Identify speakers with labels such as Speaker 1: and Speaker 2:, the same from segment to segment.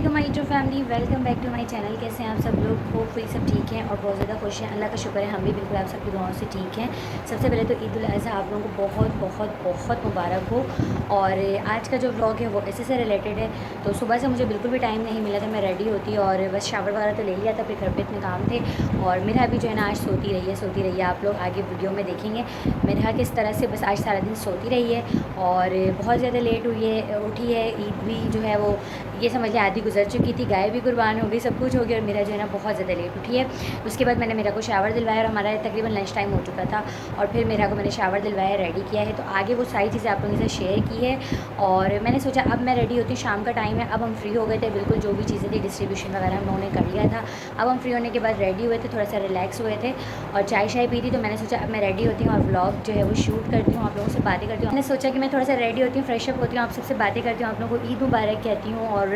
Speaker 1: वालेकुम my YouTube family, welcome back to my channel. कैसे हैं आप सब लोग? होपफुली सब ठीक हैं और बहुत ज़्यादा खुश हैं। अल्लाह का शुक्र है, हम भी बिल्कुल आप सबकी दुआओं से ठीक हैं। सबसे पहले तो ईद उल अज़हा आप लोगों को बहुत बहुत बहुत मुबारक हो। और आज का जो व्लॉग है वो इसी से रिलेटेड है। तो सुबह से मुझे बिल्कुल भी टाइम नहीं मिला था, मैं रेडी होती और बस शावर वगैरह तो ले लिया था, फिर घर पर इतने काम थे। और मेरा अभी जो है ना आज सोती रही है। आप लोग आगे वीडियो में देखेंगे मेरा किस तरह से बस आज सारा दिन सोती रही है और बहुत ज़्यादा लेट उठी है। ईद भी जो है वो ये समझ लें आधी गुजर चुकी थी, गाय भी कुर्बान हो गई, सब कुछ हो गया और मेरा जो है ना बहुत ज़्यादा लेट उठी है। उसके बाद मैंने मेरा को शावर दिलवाया और हमारा तकरीबन लंच टाइम हो चुका था और फिर मेरा को मैंने शावर दिलवाया, रेडी किया है। तो आगे वो सारी चीज़ें आप लोगों से शेयर की है और मैंने सोचा अब मैं रेडी होती हूँ, शाम का टाइम है, अब हम फ्री हो गए थे बिल्कुल, जो भी चीज़ें थी डिस्ट्रीब्यूशन वगैरह हम लोगों ने कर लिया था। अब हम फ्री होने के बाद रेडी हुए थे, थोड़ा सा रिलैक्स हुए थे और चाय शाय पी थी। तो मैंने सोचा अब मैं रेडी होती हूँ और व्लॉग जो है वो शूट करती हूँ, आप लोगों से बातें करती हूँ। मैंने सोचा कि मैं थोड़ा सा रेडी होती हूँ, फ्रेशअप होती हूँ, आप सबसे बातें करती हूँ, आप लोगों को ईद मुबारक कहती हूँ। और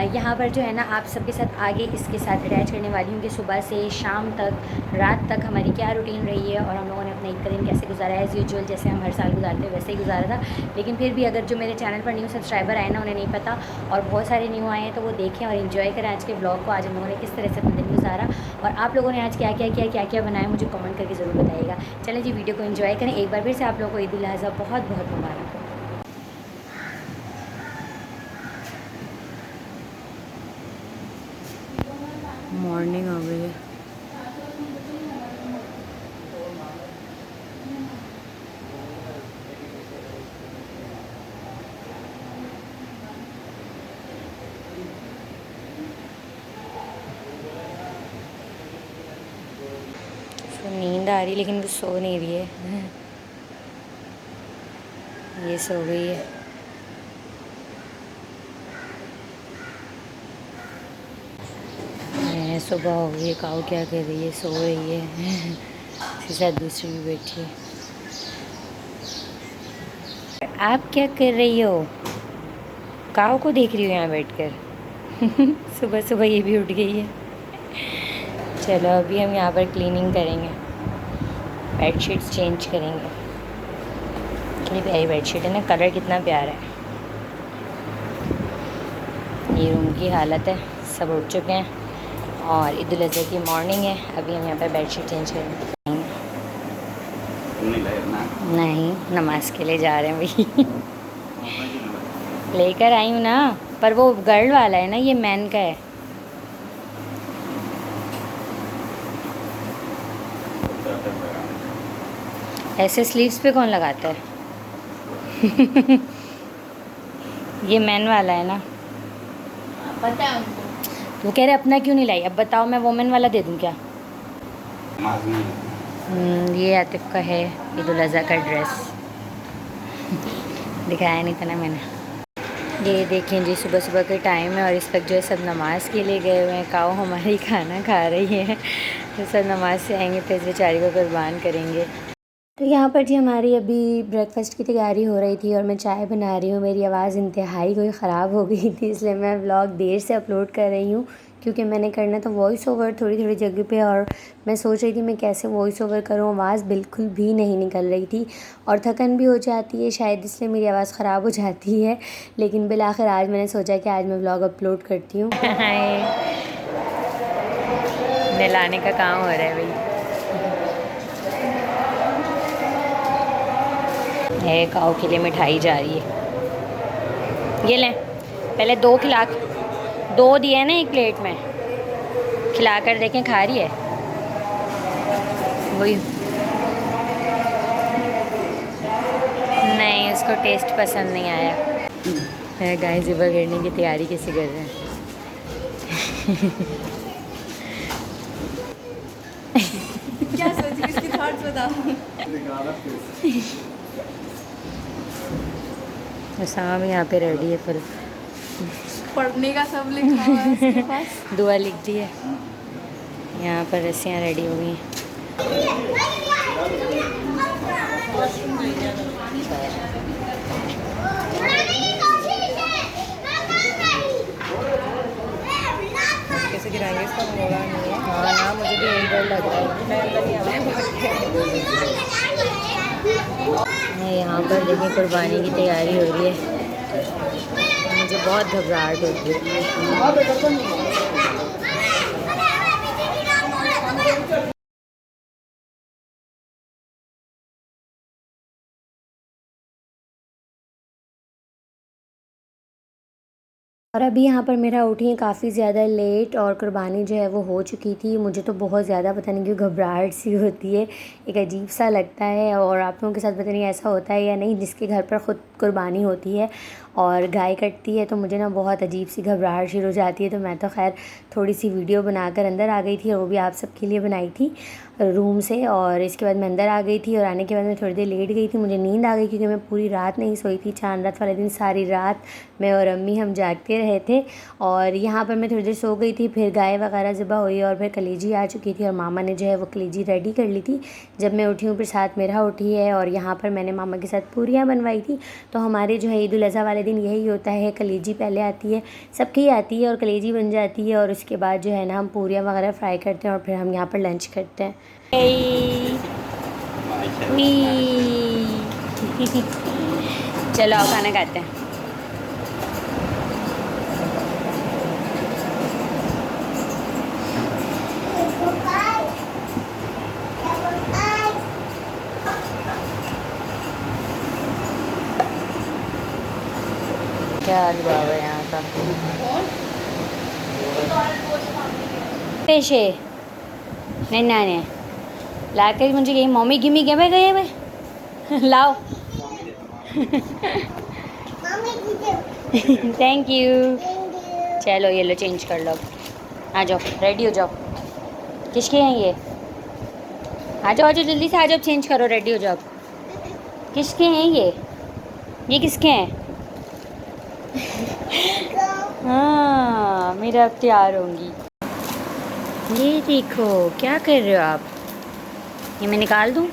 Speaker 1: यहाँ पर जो है ना आप सबके साथ आगे इसके साथ अटैच करने वाली हूँ कि सुबह से शाम तक, रात तक हमारी क्या रूटीन रही है और हम लोगों ने अपना ईद का दिन कैसे गुजारा है। एज़ यूजुअल जैसे हम हर साल गुजारते हैं वैसे ही गुजारा था, लेकिन फिर भी अगर जो मेरे चैनल पर न्यू सब्सक्राइबर आए ना उन्हें नहीं पता और बहुत सारे न्यू आए हैं तो वो देखें और इन्जॉय करें आज के ब्लॉग को। आज हम लोगों ने किस तरह से अपना दिन गुजारा और आप लोगों ने आज क्या क्या बनाया मुझे कमेंट करके ज़रूर बताइएगा। चलें जी, वीडियो को एंजॉय करें। एक बार फिर से आप लोगों को ईद उल अज़हा बहुत बहुत मुबारक हो। मॉर्निंग हो गई है। नींद आ रही लेकिन वो सो नहीं रही है। ये सो गई है। सुबह हो गई है, काऊ क्या कर रही है? सो रही है। इसके साथ दूसरी भी बैठी है। आप क्या कर रही हो? काऊ को देख रही हो यहाँ बैठकर। सुबह सुबह ये भी उठ गई है। चलो अभी हम यहाँ पर क्लीनिंग करेंगे, बेडशीट्स चेंज करेंगे। कितनी प्यारी बेडशीट है ना, कलर कितना प्यारा है। ये रूम की हालत है, सब उठ चुके हैं और ईद उल अज़हा की मॉर्निंग है। अभी हम यहाँ पर बेडशीट चेंज करेंगे। नहीं, नमाज के लिए जा रहे हैं भाई। लेकर आई हूँ ना, पर वो गर्ल वाला है ना, ये मैन का है। ऐसे स्लीव्स पे कौन लगाता है? ये मैन वाला है ना,
Speaker 2: पता है उनको।
Speaker 1: वो कह रहे अपना क्यों नहीं लाई? अब बताओ मैं वोमेन वाला दे दूँ क्या? ये आतिफ का है ईद उल अज़हा का ड्रेस। दिखाया नहीं था ना मैंने। ये देखें जी, सुबह सुबह के टाइम है और इस वक्त जो है सब नमाज़ के लिए गए हुए हैं। काऊ हमारी खाना खा रही है, तो सब नमाज़ से आएंगे तो इस बेचारी को कुर्बान करेंगे। तो यहाँ पर जी हमारी अभी ब्रेकफास्ट की तैयारी हो रही थी और मैं चाय बना रही हूँ। मेरी आवाज़ इंतहाई कोई ख़राब हो गई थी, इसलिए मैं व्लॉग देर से अपलोड कर रही हूँ क्योंकि मैंने करना था वॉइस ओवर थोड़ी थोड़ी जगह पे और मैं सोच रही थी मैं कैसे वॉइस ओवर करूँ। आवाज़ बिल्कुल भी नहीं निकल रही थी और थकन भी हो जाती है शायद, इसलिए मेरी आवाज़ ख़राब हो जाती है। लेकिन बिलाखिर आज मैंने सोचा कि आज मैं व्लॉग अपलोड करती हूँ। नहलाने का काम हो रहा है भाई। है काऊ के लिए मिठाई जा रही है। ये लें, पहले दो खिला, दो दिए हैं ना एक प्लेट में, खिला कर देखें खा रही है। वही नहीं, उसको टेस्ट पसंद नहीं आया है। गाय ज़िबा करने की तैयारी कैसे कर रहे हैं?
Speaker 2: क्या सोच रही, इसकी थॉट्स बताओ।
Speaker 1: शाम यहाँ पे रेडी है, पर
Speaker 2: पढ़ने का सब लिखा हुआ है उसके पास।
Speaker 1: दुआ लिख दी है। यहाँ पर रस्सियाँ रेडी हो गई हैं।
Speaker 2: कैसे गिराएंगे इसका मोड़ा नहीं है।
Speaker 1: हाँ ना, मुझे भी यही डर लग रहा है। यहाँ पर देखिए कुर्बानी की तैयारी हो रही है। मुझे बहुत घबराहट होती है। और अभी यहाँ पर मेरा उठी काफ़ी ज़्यादा लेट और कुर्बानी जो है वो हो चुकी थी। मुझे तो बहुत ज़्यादा पता नहीं क्यों घबराहट सी होती है, एक अजीब सा लगता है। और आप लोगों के साथ पता नहीं ऐसा होता है या नहीं, जिसके घर पर ख़ुद कुर्बानी होती है और गाय कटती है तो मुझे ना बहुत अजीब सी घबराहट शुरू हो जाती है। तो मैं तो खैर थोड़ी सी वीडियो बनाकर अंदर आ गई थी और वो भी आप सबके लिए बनाई थी रूम से। और इसके बाद मैं अंदर आ गई थी और आने के बाद मैं थोड़ी देर लेट गई थी। मुझे नींद आ गई क्योंकि मैं पूरी रात नहीं सोई थी। चांद रात वाले दिन सारी रात मैं और अम्मी हम जागते रहे थे। और यहाँ पर मैं थोड़ी देर सो गई थी, फिर गाय वगैरह ज़िबा हुई और फिर कलेजी आ चुकी थी और मामा ने जो है वो कलेजी रेडी कर ली थी। जब मैं उठी हूँ फिर साथ मेरा उठी है और यहाँ पर मैंने मामा के साथ पूरियाँ बनवाई थी। तो हमारे जो है ईद उल अज़हा वाले दिन यही होता है, कलेजी पहले आती है, सबकी आती है और कलेजी बन जाती है और उसके बाद जो है ना हम पूरियाँ वगैरह फ्राई करते हैं और फिर हम यहाँ पर लंच करते हैं। चलो आओ खाना खाते हैं। क्या हुआ है यहाँ का पेशे नहीं नाने ला कर मुझे यही मम्मी गिमी गए गए हुए लाओ। Thank you. चलो ये लो चेंज कर लो, आ जाओ रेडी हो जाओ। किसके हैं ये? आ जाओ जल्दी से आ जाओ, चेंज करो रेडी हो जाओ। किसके हैं ये किसके हैं? हाँ मेरा अब तैयार होंगी। ये देखो क्या कर रहे हो आप, ये मैं निकाल दूँ?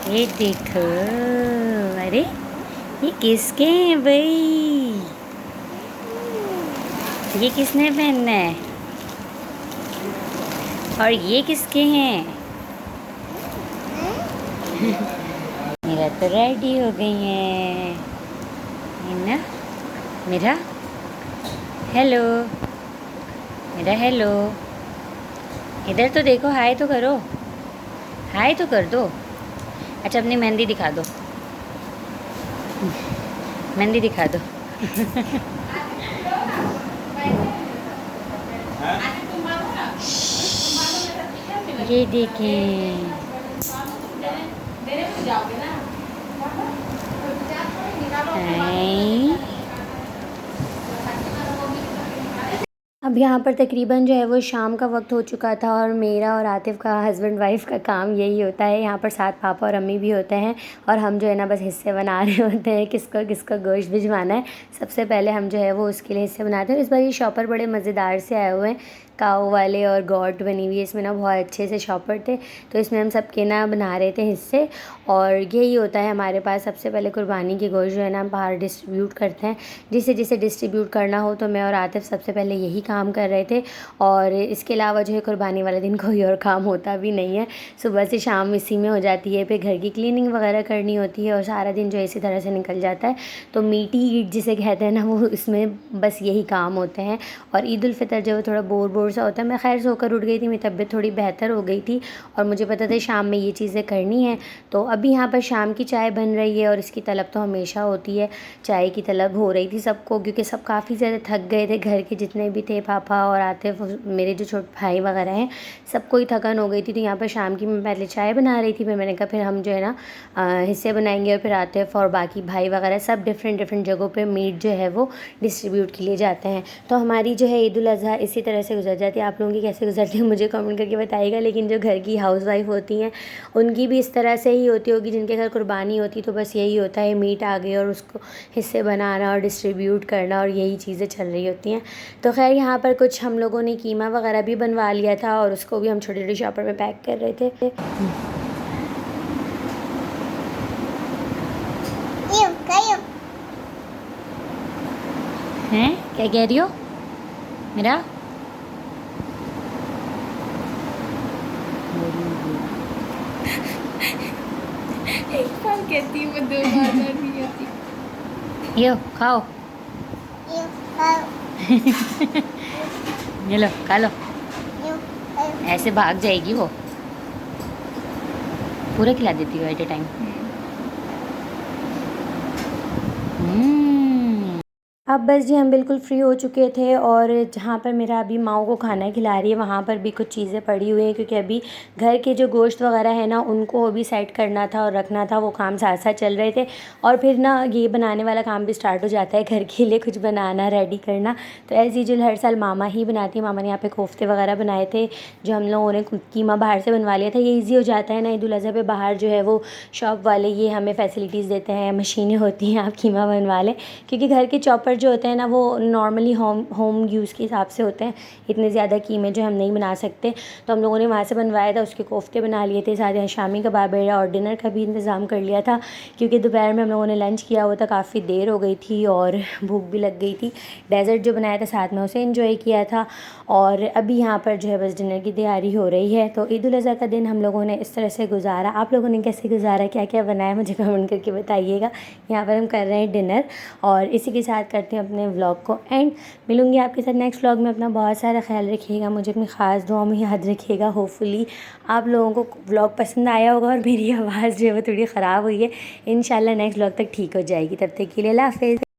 Speaker 1: ये देखो, अरे ये किसके हैं भाई? ये किसने पहनना है और ये किसके हैं? मेरा तो रेडी हो गई है ना। मेरा हेलो, मेरा हेलो, इधर तो देखो, हाय तो करो, हाय तो कर दो। अच्छा अपनी मेहंदी दिखा दो, मेहंदी दिखा दो। ये देखें, अब यहाँ पर तकरीबन जो है वो शाम का वक्त हो चुका था और मेरा और आतिफ़ का हस्बैंड वाइफ का काम यही होता है। यहाँ पर साथ पापा और अम्मी भी होते हैं और हम जो है ना बस हिस्से बना रहे होते हैं किसको किसको गोश्त भिजवाना है। सबसे पहले हम जो है वो उसके लिए हिस्से बनाते हैं। इस बार ये शॉपर बड़े मज़ेदार से आए हुए हैं, काऊ वाले और गॉड बनी हुई है इसमें ना, बहुत अच्छे से शॉपर थे। तो इसमें हम सबके ना बना रहे थे हिस्से और यही होता है हमारे पास। सबसे पहले कुर्बानी की गोश्त जो है ना हम बाहर डिस्ट्रीब्यूट करते हैं, जिसे जिसे डिस्ट्रीब्यूट करना हो। तो मैं और आतिफ़ सबसे पहले यही काम कर रहे थे और इसके अलावा जो है कुर्बानी वाले दिन कोई और काम होता भी नहीं है। सुबह से शाम इसी में हो जाती है, फिर घर की क्लीनिंग वगैरह करनी होती है और सारा दिन जो इसी तरह से निकल जाता है। तो मीठी ईद जिसे कहते हैं ना, वो इसमें बस यही काम होते हैं। और ईद उल फ़ितर जो है थोड़ा बोर सा होता है। मैं खैर सोकर उठ गई थी, मेरी तबीयत थोड़ी बेहतर हो गई थी और मुझे पता था शाम में ये चीज़ें करनी है। तो अभी यहाँ पर शाम की चाय बन रही है और इसकी तलब तो हमेशा होती है, चाय की तलब हो रही थी सबको, क्योंकि सब काफ़ी ज़्यादा थक गए थे। घर के जितने भी थे, पापा और आतिफ़, मेरे जो छोटे भाई वगैरह हैं, सबको ही थकान हो गई थी। तो यहाँ पर शाम की मैं पहले चाय बना रही थी, फिर मैंने कहा फिर हम जो है ना हिस्से बनाएंगे और फिर आतिफ़ और बाकी भाई वगैरह सब डिफरेंट जगहों पे मीट जो है वो डिस्ट्रीब्यूट के लिए जाते हैं। तो हमारी जो है ईद उल अज़हा इसी तरह से गुजर जाती है। आप लोगों की कैसे गुजरती है मुझे कमेंट करके बताइएगा। लेकिन जो घर की हाउसवाइफ होती हैं उनकी भी इस तरह से ही होती होगी, जिनके घर कुर्बानी होती तो बस यही होता है, मीट आ गई और उसको हिस्से बनाना और डिस्ट्रीब्यूट करना और यही चीज़ें चल रही होती हैं। तो खैर यहाँ पर कुछ हम लोगों ने कीमा वगैरह भी बनवा लिया था और उसको भी हम छोटे छोटे शॉपर में पैक कर रहे थे। हैं क्या कह रही हो? मेरा
Speaker 2: एक बार कहती हूँ, मैं 2 बार नहीं आती।
Speaker 1: यो खाओ। ये लो खा लो। ऐसे भाग जाएगी वो, पूरा खिला देती हो एट ए टाइम। अब बस जी हम बिल्कुल फ्री हो चुके थे और जहाँ पर मेरा अभी माँ को खाना खिला रही है वहाँ पर भी कुछ चीज़ें पड़ी हुई हैं, क्योंकि अभी घर के जो गोश्त वगैरह है ना उनको अभी सेट करना था और रखना था, वो काम साथ साथ चल रहे थे। और फिर ना ये बनाने वाला काम भी स्टार्ट हो जाता है, घर के लिए कुछ बनाना रेडी करना। तो एज़ यूजुअल हर साल मामा ही बनाती है। मामा ने यहाँ पर कोफ्ते वगैरह बनाए थे, जो हम लोगों ने कीमा बाहर से बनवा लिया था। ये ईज़ी हो जाता है ना, ईद उल अज़हा पे बाहर जो है वो शॉप वाले ये हमें फैसिलिटीज़ देते हैं, मशीनें होती हैं, आप कीमा बनवा लें। क्योंकि घर के चॉपर जो होते हैं ना वो नॉर्मली होम यूज़ के हिसाब से होते हैं, इतने ज़्यादा कीमे जो हम नहीं बना सकते। तो हम लोगों ने वहाँ से बनवाया था, उसके कोफ्ते बना लिए थे, साथ ही शामी कबाब और डिनर का भी इंतज़ाम कर लिया था, क्योंकि दोपहर में हम लोगों ने लंच किया हुआ था, काफ़ी देर हो गई थी और भूख भी लग गई थी। डेज़र्ट जो बनाया था साथ में उसे एंजॉय किया था और अभी यहाँ पर जो है बस डिनर की तैयारी हो रही है। तो ईद उल अज़हा का दिन हम लोगों ने इस तरह से गुजारा। आप लोगों ने कैसे गुजारा, क्या क्या बनाया, मुझे कमेंट करके बताइएगा। यहाँ पर हम कर रहे हैं डिनर और इसी के साथ करते हैं अपने व्लॉग को एंड। मिलूंगी आपके साथ नेक्स्ट व्लॉग में। अपना बहुत सारा ख्याल रखिएगा, मुझे अपनी ख़ास दुआ में याद रखिएगा। होपफुली आप लोगों को व्लॉग पसंद आया होगा और मेरी आवाज़ जो है वो थोड़ी ख़राब हुई है, इंशाल्लाह नेक्स्ट व्लॉग तक ठीक हो जाएगी। तब तक के लिए अल्लाह हाफ़िज़।